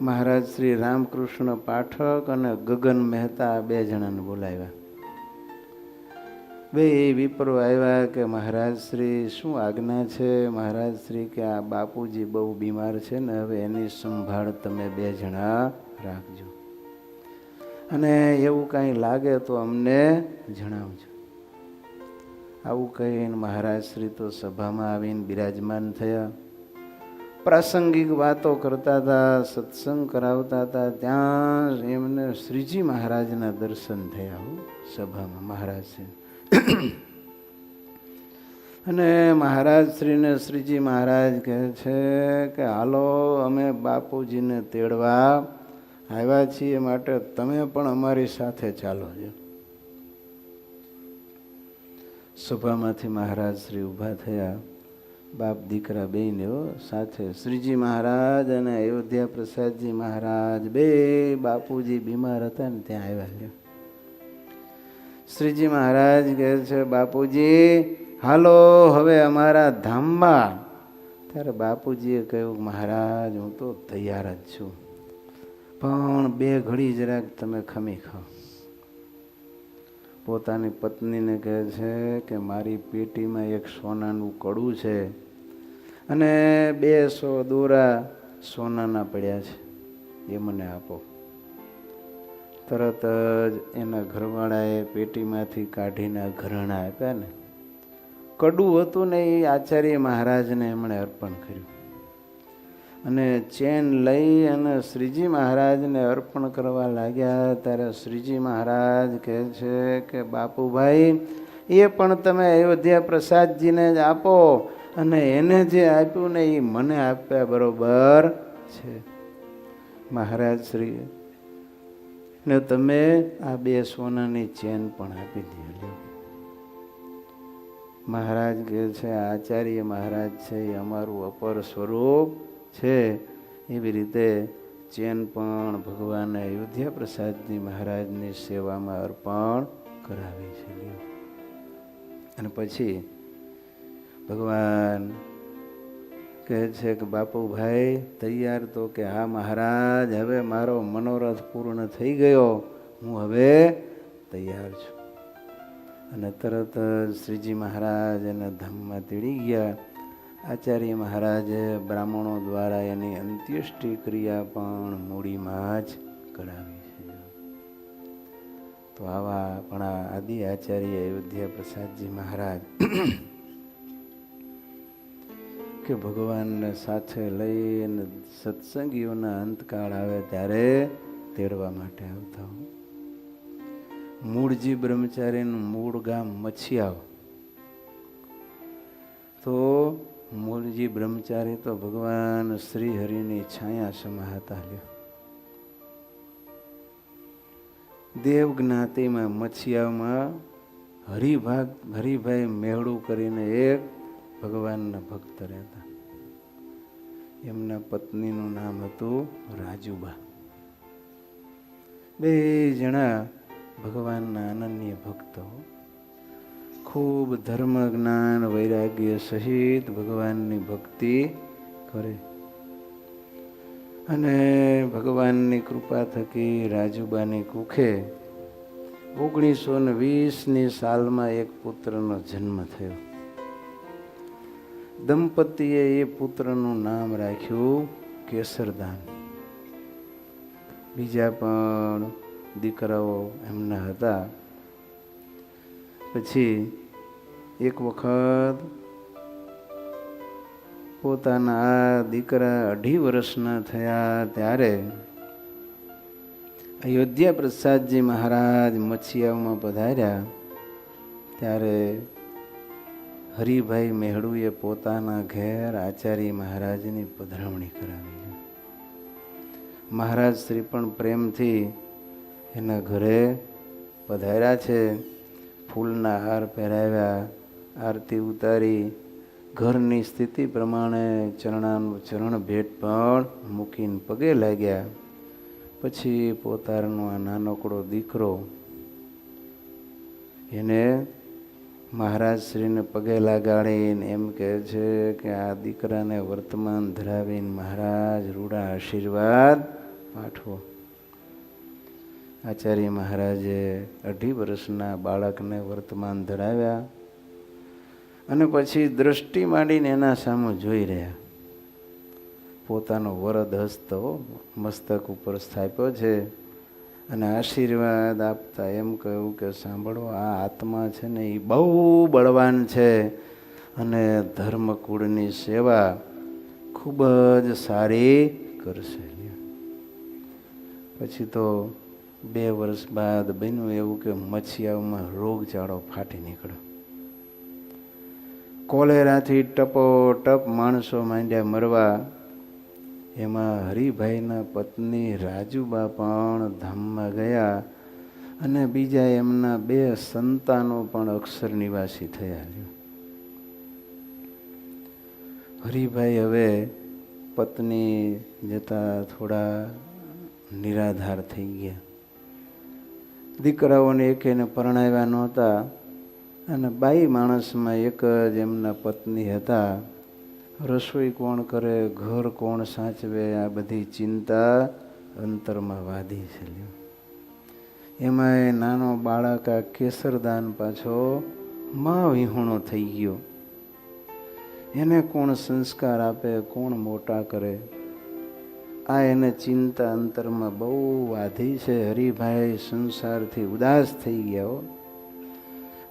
મહારાજ શ્રી રામકૃષ્ણ પાઠક અને ગગન મહેતા 2 જણાને બોલાવ્યા. 2 વિપ્રો આવ્યા કે મહારાજ શ્રી શું આજ્ઞા છે? મહારાજ શ્રી કે આ બાપુજી બહુ બીમાર છે ને હવે એની સંભાળ તમે 2 જણા રાખજો, અને એવું કાંઈ લાગે તો અમને જણાવજો. આવું કહીને મહારાજ શ્રી તો સભામાં આવીને બિરાજમાન થયા. પ્રાસંગિક વાતો કરતા હતા, સત્સંગ કરાવતા હતા. ત્યાં એમને શ્રીજી મહારાજના દર્શન થયા સભામાં. મહારાજ શ્રી અને મહારાજ શ્રીને શ્રીજી મહારાજ કહે છે કે હાલો અમે બાપુજીને તેડવા આવ્યા છીએ, માટે તમે પણ અમારી સાથે ચાલો. સભામાંથી મહારાજ શ્રી ઊભા થયા. બાપ દીકરા બેયને સાથે શ્રીજી મહારાજ અને અયોધ્યા પ્રસાદજી મહારાજ 2 બાપુજી બીમાર હતા ને ત્યાં આવ્યા. શ્રીજી મહારાજ કહે છે બાપુજી હાલો હવે અમારા ધામમાં. ત્યારે બાપુજીએ કહ્યું મહારાજ હું તો તૈયાર જ છું, પણ 2 ઘડી જરાક તમે ખમી ખાઓ. પોતાની પત્નીને કહે છે કે મારી પેટીમાં એક સોનાનું કડું છે અને 200 દોરા સોનાના પડ્યા છે, એ મને આપો. તરત જ એના ઘરવાળાએ પેટીમાંથી કાઢીને ઘરેણાં આપ્યા ને કડું હતું ને એ આચાર્ય મહારાજને એમણે અર્પણ કર્યું. અને ચેન લઈ અને શ્રીજી મહારાજને અર્પણ કરવા લાગ્યા. ત્યારે શ્રીજી મહારાજ કહે છે કે બાપુભાઈ એ પણ તમે અયોધ્યા પ્રસાદજીને જ આપો, અને એને જે આપ્યું ને એ મને આપ્યા બરોબર છે. મહારાજ શ્રી ને તમે આ 2 સોનાની ચેન પણ આપી દે. મહારાજ કહે છે આચાર્ય મહારાજ છે એ અમારું અપર સ્વરૂપ છે એવી રીતે ચેન પણ ભગવાન અયોધ્યા પ્રસાદજી મહારાજની સેવામાં અર્પણ કરાવી છે. અને પછી ભગવાન કહે છે કે બાપુભાઈ તૈયાર? તો કે હા મહારાજ, હવે મારો મનોરથ પૂર્ણ થઈ ગયો, હું હવે તૈયાર છું. અને તરત જ શ્રીજી મહારાજ એના ધામમાં તેડી ગયા. આચાર્ય મહારાજે બ્રાહ્મણો દ્વારા એની અંત્યેષ્ટિ ક્રિયા પણ મૂડીમાં જ કરાવી છે. તો આવા આપણા આદિ આચાર્ય અયોધ્યા પ્રસાદજી મહારાજ કે ભગવાનને સાથે લઈને સત્સંગીઓના અંતકાળ આવે ત્યારે તેડવા માટે આવતા હો. મૂળજી બ્રહ્મચારીનું મૂળ ગામ મચ્છિયાવ. તો મૂળજી બ્રહ્મચારી તો ભગવાન શ્રી હરિની છાયા સમા હતા. દેવ જ્ઞાતિમાં મચ્છિયાવમાં હરિભાઈ મેળું કરીને એક ભગવાનના ભક્ત રહેતા. એમના પત્નીનું નામ હતું રાજુબા. બે જણા ભગવાનના અનન્ય ભક્તો, ખૂબ ધર્મ જ્ઞાન વૈરાગ્ય સહિત ભગવાનની ભક્તિ કરે. અને ભગવાનની કૃપા થકી રાજુબાની કુખે 1920ની સાલમાં એક પુત્રનો જન્મ થયો. દંપતીએ એ પુત્રનું નામ રાખ્યું કેસરદાન. બીજા પણ દીકરાઓ એમના હતા. પછી એક વખત પોતાના આ દીકરા 2.5 વર્ષના થયા ત્યારે અયોધ્યા પ્રસાદજી મહારાજ મચ્છિયાવમાં પધાર્યા. ત્યારે હરિભાઈ મેહડુએ પોતાના ઘેર આચાર્ય મહારાજની પધરામણી કરાવી. મહારાજ શ્રી પણ પ્રેમથી એના ઘરે પધાર્યા છે. ફૂલના હાર પહેરાવ્યા, આરતી ઉતારી, ઘરની સ્થિતિ પ્રમાણે ચરણ ભેટ પણ મૂકીને પગે લાગ્યા. પછી પોતાનો આ નાનકડો દીકરો એને મહારાજ શ્રીને પગે લગાડીને એમ કહે છે કે આ દીકરાને વર્તમાન ધરાવીને મહારાજ રૂડા આશીર્વાદ પાઠવો. આચાર્ય મહારાજે 2.5 વર્ષના બાળકને વર્તમાન ધરાવ્યા અને પછી દ્રષ્ટિ માંડીને એના સામે જોઈ રહ્યા. પોતાનો વરદ હસ્ત મસ્તક ઉપર સ્થાપ્યો છે અને આશીર્વાદ આપતા એમ કહ્યું કે સાંભળો, આ આત્મા છે ને એ બહુ બળવાન છે અને ધર્મકુળની સેવા ખૂબ જ સારી કરશે. પછી તો 2 વર્ષ બાદ બન્યું એવું કે મચ્છિયાવમાં રોગચાળો ફાટી નીકળ્યો. કોલેરાથી ટપોટપ માણસો માંડ્યા મરવા. એમાં હરિભાઈના પત્ની રાજુબા પણ ધામમાં ગયા અને બીજા એમના 2 સંતાનો પણ અક્ષર નિવાસી થયા. હરિભાઈ હવે પત્ની જતા થોડા નિરાધાર થઈ ગયા. દીકરાઓને એકેને પરણાવ્યા નહોતા અને બાઈ માણસમાં એક જ એમના પત્ની હતા. રસોઈ કોણ કરે, ઘર કોણ સાચવે, આ બધી ચિંતા અંતરમાં વાધી છે. એમાંય નાનો બાળક આ કેસરદાન પાછો માં વિહોણો થઈ ગયો. એને કોણ સંસ્કાર આપે, કોણ મોટા કરે, આ એને ચિંતા અંતરમાં બહુ વાધી છે. હરિભાઈ સંસારથી ઉદાસ થઈ ગયા.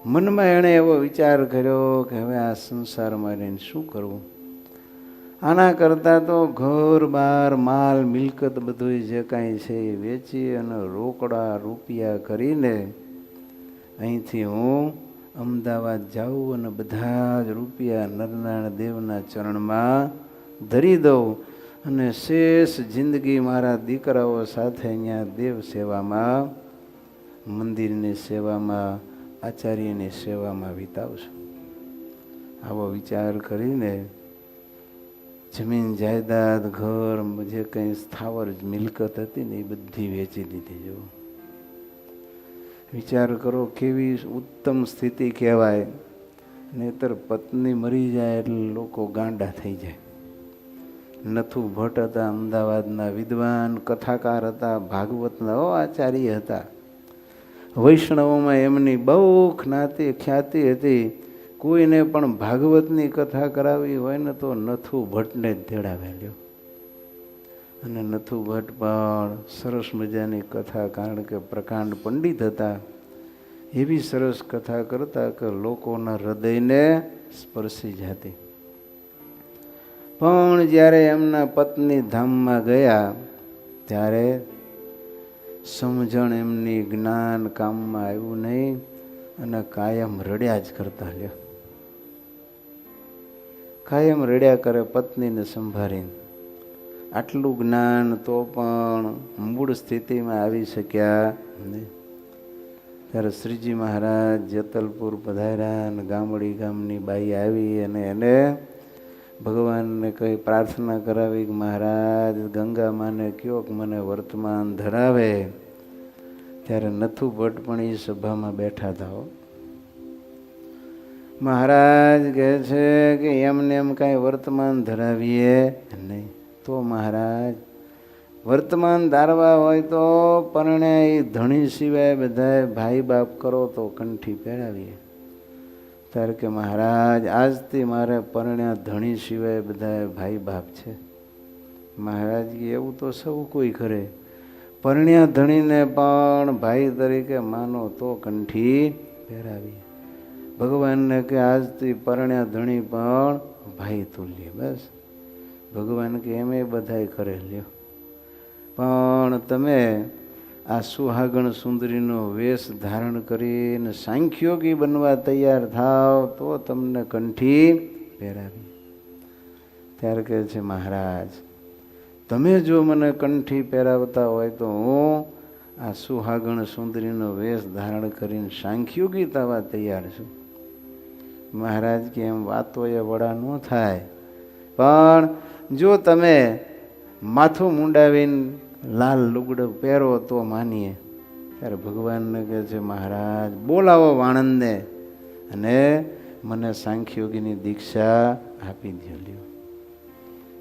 મનમાં એણે એવો વિચાર કર્યો કે હવે આ સંસારમાં રહીને શું કરવું. આના કરતાં તો ઘર બાર માલ મિલકત બધું જે કાંઈ છે એ વેચી અને રોકડા રૂપિયા કરીને અહીંથી હું અમદાવાદ જાઉં અને બધા જ રૂપિયા નરનારાયણ દેવના ચરણમાં ધરી દઉં અને શેષ જિંદગી મારા દીકરાઓ સાથે અહીંયા દેવ સેવામાં, મંદિરની સેવામાં, આચાર્યની સેવામાં વિતાવશું. આવો વિચાર કરીને જમીન જાયદાદ ઘર જે કંઈ સ્થાવર મિલકત હતી ને એ બધી વેચી દીધી. જો વિચાર કરો કેવી ઉત્તમ સ્થિતિ કહેવાય. નહીતર પત્ની મરી જાય એટલે લોકો ગાંડા થઈ જાય. નથુ ભટ્ટ હતા, અમદાવાદના વિદ્વાન કથાકાર હતા, ભાગવતના આચાર્ય હતા. વૈષ્ણવોમાં એમની બહુ ખ્યાતિ હતી. કોઈને પણ ભાગવતની કથા કરાવી હોય ને તો નથુ ભટ્ટને જ તેડાવે લ્યો. અને નથુ ભટ્ટ પણ સરસ મજાની કથા, કારણ કે પ્રકાંડ પંડિત હતા, એવી સરસ કથા કરતા કે લોકોના હૃદયને સ્પર્શી જતી. પણ જ્યારે એમના પત્ની ધામમાં ગયા ત્યારે સમજણ એમની જ્ઞાન કામમાં આવ્યું નહીં અને કાયમ રડ્યા જ કરતા લ્યો. કાયમ રડ્યા કરે પત્નીને સંભાળીને. આટલું જ્ઞાન તો પણ મૂળ સ્થિતિમાં આવી શક્યા નહીં. ત્યારે શ્રીજી મહારાજ જેતલપુર પધાર્યા અને ગામડી ગામની બાઈ આવી અને એને ભગવાનને કંઈ પ્રાર્થના કરાવી કે મહારાજ ગંગા માને કયો કે મને વર્તમાન ધરાવે. ત્યારે નથુ ભટ્ટ પણ એ સભામાં બેઠા હતા. મહારાજ કહે છે કે એમને એમ કાંઈ વર્તમાન ધરાવીએ નહીં. તો મહારાજ વર્તમાન ધારવા હોય તો પરણ્યા એ ધણી સિવાય બધાએ ભાઈ બાપ કરો તો કંઠી પહેરાવીએ. ત્યારે કે મહારાજ આજથી મારે પરણ્યા ધણી સિવાય બધાએ ભાઈ બાપ છે. મહારાજ એવું તો સૌ કોઈ કરે, પરણ્યા ધણીને પણ ભાઈ તરીકે માનો તો કંઠી પહેરાવીએ. ભગવાનને કે આજથી પરણ્યા ધણી પણ ભાઈ તુલ્ય. બસ ભગવાન કે એમ બધાય કરે લ્યો. પણ તમે આ સુહાગણ સુંદરીનો વેશ ધારણ કરીને સાંખ્યોગી બનવા તૈયાર થાવ તો તમને કંઠી પહેરાવી. ત્યારે કહે છે મહારાજ તમે જો મને કંઠી પહેરાવતા હોય તો હું આ સુહાગણ સુંદરીનો વેશ ધારણ કરીને સાંખ્યોગી થવા તૈયાર છું. મહારાજ કે એમ વાતો એ વડા ન થાય, પણ જો તમે માથું મુંડાવીને લાલ લુગડો પહેરો તો માનીએ. ત્યારે ભગવાનને કહે છે મહારાજ બોલાવો વાણંદને અને મને સાંખ્યોગીની દીક્ષા આપી દો લ્યો.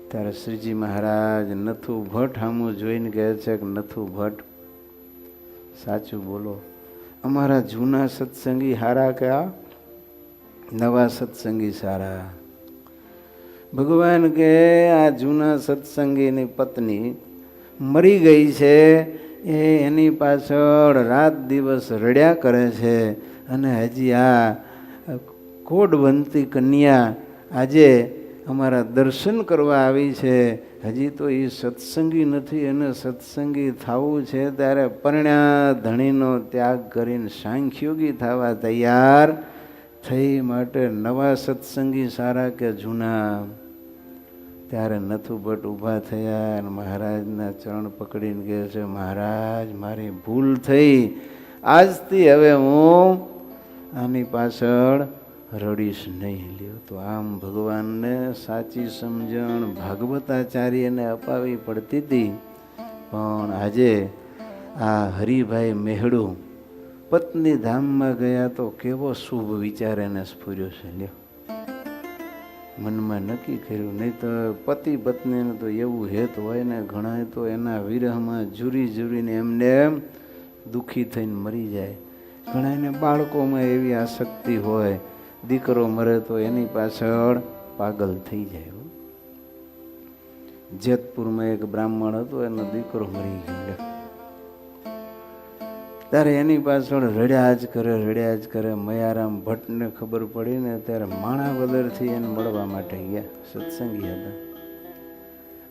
ત્યારે શ્રીજી મહારાજ નથુ ભટ્ટ સામું જોઈને કહે છે કે નથુ ભટ્ટ સાચું બોલો, અમારા જૂના સત્સંગી હારા કે આ નવા સત્સંગી સારા? ભગવાન કે આ જૂના સત્સંગીની પત્ની મરી ગઈ છે, એની પાછળ રાત દિવસ રડ્યા કરે છે, અને હજી આ કોડવંતી કન્યા આજે અમારા દર્શન કરવા આવી છે. હજી તો એ સત્સંગી નથી, એને સત્સંગી થવું છે. ત્યારે પરણ્યા ધણીનો ત્યાગ કરીને સાંખ્યોગી થવા તૈયાર થઈ. માટે નવા સત્સંગી સારા કે જૂના? ત્યારે નથુ ભટ્ટ ઊભા થયા અને મહારાજના ચરણ પકડીને કહે છે મહારાજ મારી ભૂલ થઈ, આજથી હવે હું આની પાછળ રડીશ નહીં લ્યો. તો આમ ભગવાનને સાચી સમજણ ભાગવતાચાર્યને અપાવી પડતી હતી. પણ આજે આ હરિભાઈ મેહડું પત્ની ધામમાં ગયા તો કેવો શુભ વિચાર એને સ્ફુર્યો છે લ્યો. મનમાં નક્કી કર્યું. નહીં તો પતિ પત્નીને તો એવું હેત હોય ને, ઘણા તો એના વિરહમાં જુરી જુરીને એમને એમ દુઃખી થઈને મરી જાય. ઘણાને બાળકોમાં એવી આસક્તિ હોય, દીકરો મરે તો એની પાછળ પાગલ થઈ જાય. જેતપુરમાં એક બ્રાહ્મણ હતો, એનો દીકરો મરી ગયો. ત્યારે એની પાછળ રડ્યા જ કરે. મયારામ ભટ્ટને ખબર પડી ને ત્યારે માણાવદરથી એને મળવા માટે ગયા. સત્સંગી હતા,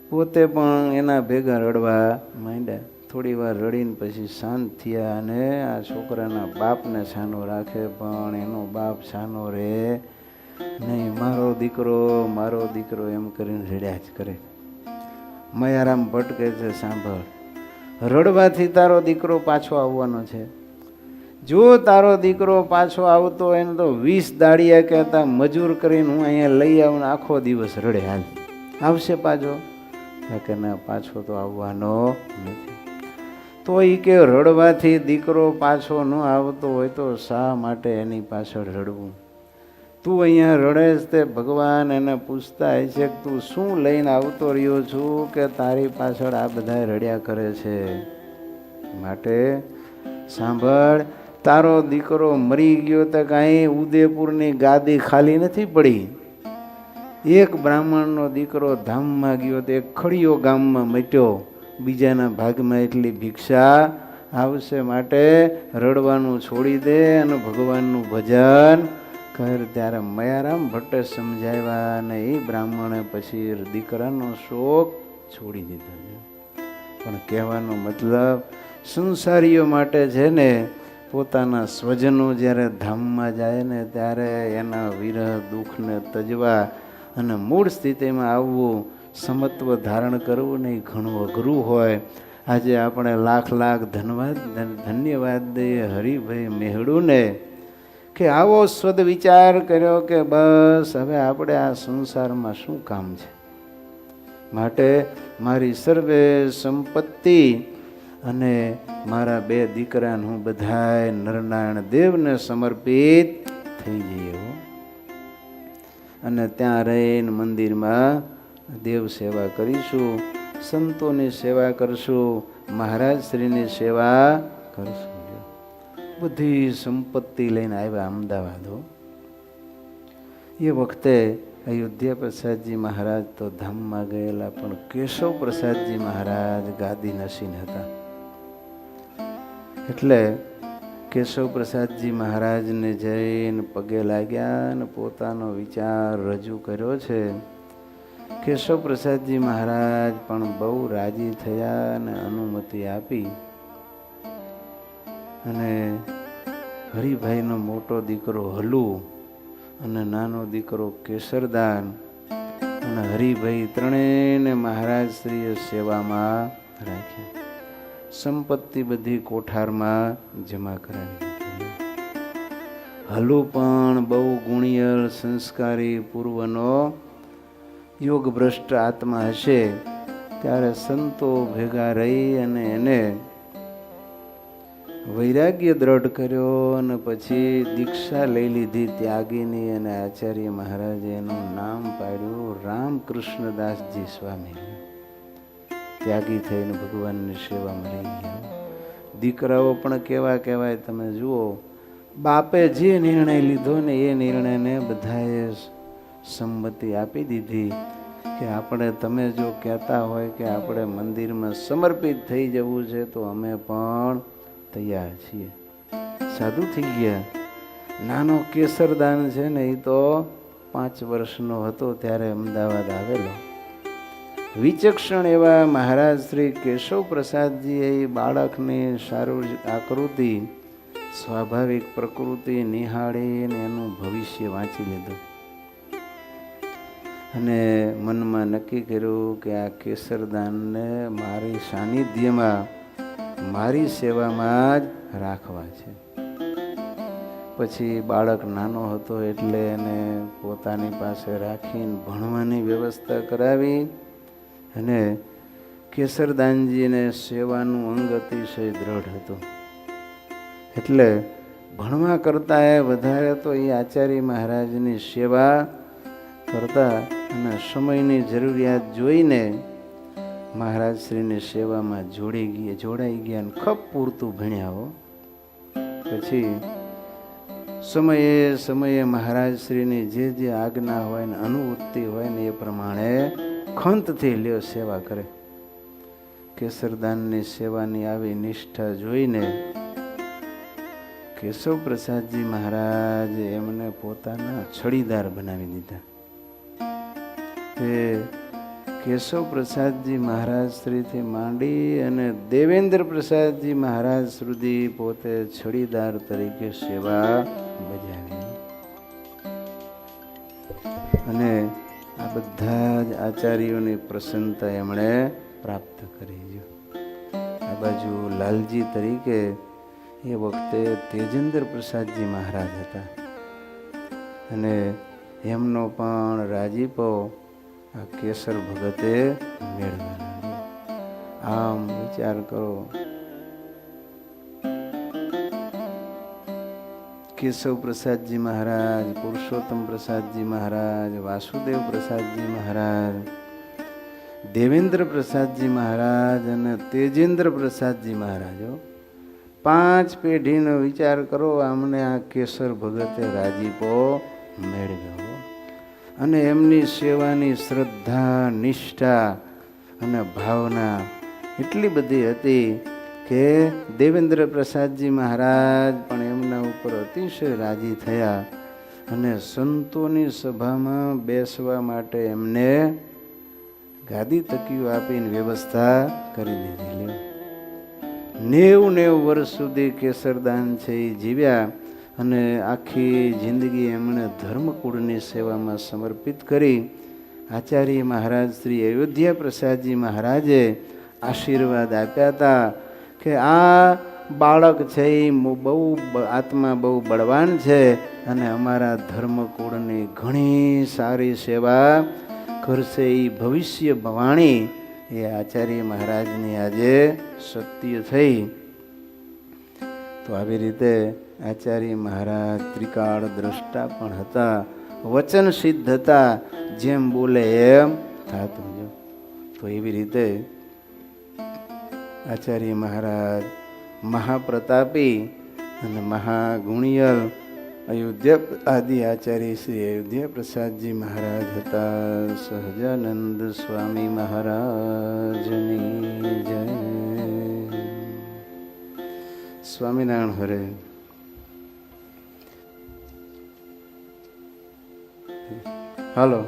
પોતે પણ એના ભેગા રડવા માંડ્યા. થોડી વાર રડીને પછી શાંત થયા અને આ છોકરાના બાપને છાનો રાખે, પણ એનો બાપ છાનો રહે નહીં. મારો દીકરો એમ કરીને રડ્યા જ કરે. મયારામ ભટ્ટ કહે છે સાંભળ, રડવાથી તારો દીકરો પાછો આવવાનો છે. જો તારો દીકરો પાછો આવતો એને તો 20 દાડિયા કહેતા મજૂર કરીને હું અહીંયા લઈ આવું, આખો દિવસ રડે. હાલ આવશે પાછો? કે ના, પાછો તો આવવાનો નથી. તો એ કે રડવાથી દીકરો પાછો ન આવતો હોય તો શા માટે એની પાછળ રડવું? તું અહીંયા રડેશ તે ભગવાન એને પૂછતા હોય છે કે તું શું લઈને આવતો રહ્યો છું કે તારી પાછળ આ બધા રડ્યા કરે છે? માટે સાંભળ, તારો દીકરો મરી ગયો તો કાંઈ ઉદયપુરની ગાદી ખાલી નથી પડી. એક બ્રાહ્મણનો દીકરો ધામમાં ગયો તો એક ખડીયો ગામમાં મટ્યો. બીજાના ભાગમાં એટલી ભિક્ષા આવશે. માટે રડવાનું છોડી દે અને ભગવાનનું ભજન કર. ત્યારે મયારામ ભટ્ટે સમજાવ્યા અને એ બ્રાહ્મણે પછી દીકરાનો શોક છોડી દીધો છે. પણ કહેવાનો મતલબ, સંસારીઓ માટે છે ને, પોતાના સ્વજનો જ્યારે ધામમાં જાય ને ત્યારે એના વિરહ દુઃખને તજવા અને મૂળ સ્થિતિમાં આવવું, સમત્વ ધારણ કરવું ને એ ઘણું અઘરું હોય. આજે આપણે લાખ લાખ ધન્યવાદ દઈએ હરિભાઈ મેહડુને કે આવો સદવિચાર કર્યો કે બસ હવે આપણે આ સંસારમાં શું કામ છે. માટે મારી સર્વે સંપત્તિ અને મારા 2 દીકરાને હું બધાય નરનારાયણ દેવને સમર્પિત થઈ જઈએ અને ત્યાં રહીને મંદિરમાં દેવ સેવા કરીશું, સંતોની સેવા કરશું, મહારાજ શ્રીની સેવા કરશું. બધી સંપત્તિ લઈને આવ્યા અમદાવાદ. એ વખતે અયોધ્યા પ્રસાદજી મહારાજ તો ધામમાં ગયેલા, પણ કેશવ પ્રસાદજી મહારાજ ગાદી નસીન હતા. એટલે કેશવ પ્રસાદજી મહારાજને જઈને પગે લાગ્યા અને પોતાનો વિચાર રજૂ કર્યો છે. કેશવ પ્રસાદજી મહારાજ પણ બહુ રાજી થયા અને અનુમતિ આપી. અને હરિભાઈનો મોટો દીકરો હલુ અને નાનો દીકરો કેસરદાન અને હરિભાઈ ત્રણેયને મહારાજ શ્રીએ સેવામાં રાખ્યા. સંપત્તિ બધી કોઠારમાં જમા કરાવી. હલુ પણ બહુ ગુણિયલ સંસ્કારી પૂર્વનો યોગ ભ્રષ્ટ આત્મા હશે. ત્યારે સંતો ભેગા રહી અને એને વૈરાગ્ય દ્રઢ કર્યો અને પછી દીક્ષા લઈ લીધી ત્યાગીની. અને આચાર્ય મહારાજે એનું નામ પાડ્યું રામકૃષ્ણદાસજી સ્વામી. ત્યાગી થઈને ભગવાનની સેવામાં રહી ગયા. દીકરાઓ પણ કેવા કહેવાય તમે જુઓ, બાપે જે નિર્ણય લીધો ને એ નિર્ણયને બધાએ સંમતિ આપી દીધી કે આપણે, તમે જો કહેતા હોય કે આપણે મંદિરમાં સમર્પિત થઈ જવું છે તો અમે પણ તૈયાર છીએ. સાધુ થઈ ગયા. નાનો કેસરદાન છે ને એ તો 5 વર્ષનો હતો ત્યારે અમદાવાદ આવેલો. વિચક્ષણ એવા મહારાજ શ્રી કેશવ પ્રસાદજીએ બાળકની શારીરિક આકૃતિ, સ્વાભાવિક પ્રકૃતિ નિહાળીને એનું ભવિષ્ય વાંચી લીધું અને મનમાં નક્કી કર્યું કે આ કેસરદાનને મારી સાનિધ્યમાં, મારી સેવામાં જ રાખવા છે. પછી બાળક નાનો હતો એટલે એને પોતાની પાસે રાખીને ભણવાની વ્યવસ્થા કરાવી. અને કેસરદાનજીને સેવાનું અંગ અતિશય દ્રઢ હતું. એટલે ભણવા કરતાં એ વધારે તો એ આચાર્ય મહારાજની સેવા કરતા અને સમયની જરૂરિયાત જોઈને મહારાજ શ્રીની સેવામાં જોડાઈ ગયા અને ખપ પૂરતું ભણ્યા. પછી સમયે સમયે મહારાજ શ્રીની જે આજ્ઞા હોય ને અનુવૃત્તિ હોય ને એ પ્રમાણે ખંતથી લ્યો સેવા કરે. કેસરદાનની સેવાની આવી નિષ્ઠા જોઈને કેશવ પ્રસાદજી મહારાજ એમને પોતાના છડીદાર બનાવી દીધા. તે કેશવ પ્રસાદજી મહારાજ શ્રીથી માંડી અને દેવેન્દ્ર પ્રસાદજી મહારાજ સુધી પોતે છડીદાર તરીકે સેવા બજાવી. અને આ બધા જ આચાર્યોની પ્રસન્નતા એમણે પ્રાપ્ત કરી. આ બાજુ લાલજી તરીકે એ વખતે તેજેન્દ્ર પ્રસાદજી મહારાજ હતા અને એમનો પણ રાજીપો આ કેસર ભગતે મેળવેલા. આમ વિચાર કરો, કેશવ પ્રસાદજી મહારાજ, પુરુષોત્તમ પ્રસાદજી મહારાજ, વાસુદેવ પ્રસાદજી મહારાજ, દેવેન્દ્ર પ્રસાદજી મહારાજ અને તેજેન્દ્ર પ્રસાદજી મહારાજ, 5 પેઢીનો વિચાર કરો. આમને આ કેસર ભગતે રાજીપો મેળવ્યો અને એમની સેવાની શ્રદ્ધા, નિષ્ઠા અને ભાવના એટલી બધી હતી કે દેવેન્દ્ર પ્રસાદજી મહારાજ પણ એમના ઉપર અતિશય રાજી થયા અને સંતોની સભામાં બેસવા માટે એમને ગાદી તકીઓ આપીને વ્યવસ્થા કરી દીધી. 90 વર્ષ સુધી કેસરદાન છે એ જીવ્યા અને આખી જિંદગી એમણે ધર્મકુળની સેવામાં સમર્પિત કરી. આચાર્ય મહારાજ શ્રી અયોધ્યા પ્રસાદજી મહારાજે આશીર્વાદ આપ્યા હતા કે આ બાળક છે એ બહુ આત્મા બહુ બળવાન છે અને અમારા ધર્મકુળની ઘણી સારી સેવા કરશે. એ ભવિષ્ય ભવાણી એ આચાર્ય મહારાજની આજે સત્ય થઈ. તો આવી રીતે આચાર્ય મહારાજ ત્રિકાળ દ્રષ્ટા પણ હતા, વચન સિદ્ધ હતા, જેમ બોલે એમ થતું. તો એવી રીતે આચાર્ય મહારાજ મહાપ્રતાપી અને મહાગુણિયલ અયોધ્યા આદિ આચાર્ય શ્રી અયોધ્યા પ્રસાદજી મહારાજ હતા. સહજાનંદ સ્વામી મહારાજની જય. સ્વામિનારાયણ હરે. હાલો,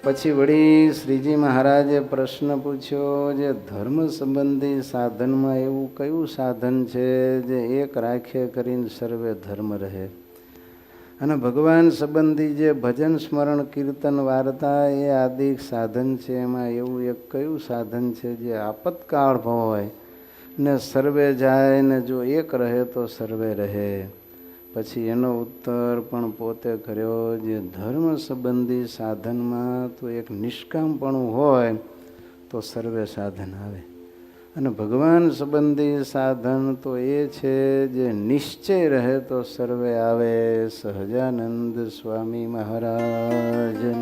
પછી વળી શ્રીજી મહારાજે પ્રશ્ન પૂછ્યો, જે ધર્મ સંબંધી સાધનમાં એવું કયું સાધન છે જે એક રાખે કરીને સર્વે ધર્મ રહે? અને ભગવાન સંબંધી જે ભજન સ્મરણ કીર્તન વાર્તા એ આદિ સાધન છે, એમાં એવું એક કયું સાધન છે જે આપતકાળ હોય ને સર્વે જાય ને જો એક રહે તો સર્વે રહે? પછી એનો ઉત્તર પણ પોતે કર્યો, જે ધર્મ સંબંધી સાધનમાં તો એક નિષ્કામપણું હોય તો સર્વે સાધન આવે, અને ભગવાન સંબંધી સાધન તો એ છે જે નિશ્ચય રહે તો સર્વે આવે. સહજાનંદ સ્વામી મહારાજની